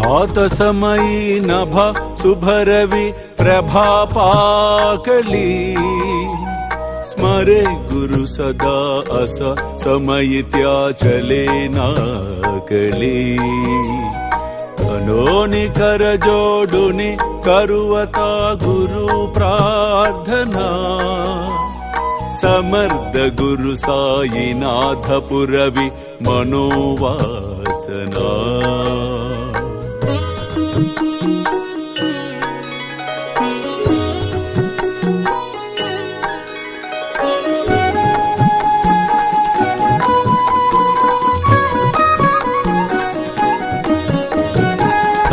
भात समयी नभ शुभरवि प्रभापाकली स्मरे गुरु सदा अस समयित्या चले नाकली कनोनि कर जोडुनि करुवता गुरु प्रार्थना समर्थ गुरु साईनाथ पुरवि मनोवासना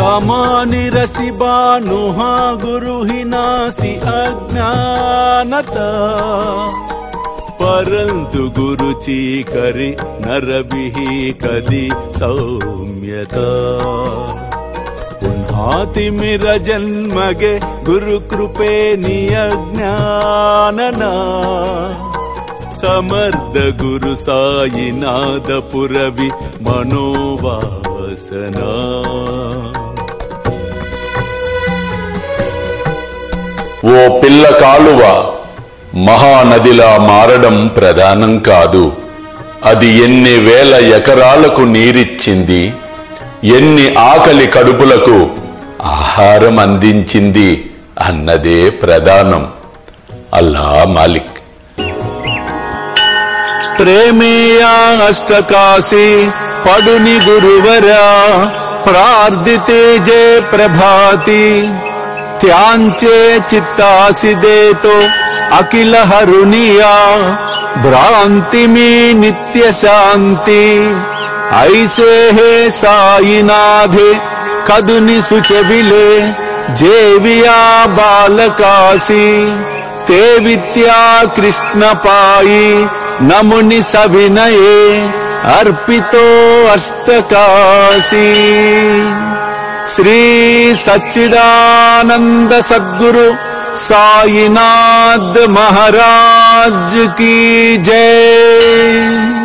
तमानि रसि बानुहा गुरु हिनासि अज्ञानता परंतु गुरु चीकरि नरबिहि कदि सौम्यता पुन्हातिमिर जन्मगे गुरु कृपे नियज्ञानना समर्थ गुरु साईनाथ पुरवि मनोवासना ఓ పిల్ల కాలువ మహానదిలా మారడం ప్రధానం కాదు. అది ఎన్ని వేల ఎకరాలకు నీరిచ్చింది, ఎన్ని ఆకలి కడుపులకు ఆహారం అందించింది అన్నదే ప్రధానం. అల్లా మాలిక్. ప్రేమేయా అష్టకాశి పడుని గురువరా ప్రార్థితే జయ ప్రభాతి त्यांचे चित्तासि देतो अखिल हरुनिया भ्रांति में नित्य शांति ऐसे है साईनाथे कदुनि सुचविले जेविया बालकासी ते विद्या कृष्ण पाई नमुनि सविनये अर्पितो अष्टकाशी श्री सच्चिदानंद सद्गुरु साईनाथ महाराज की जय।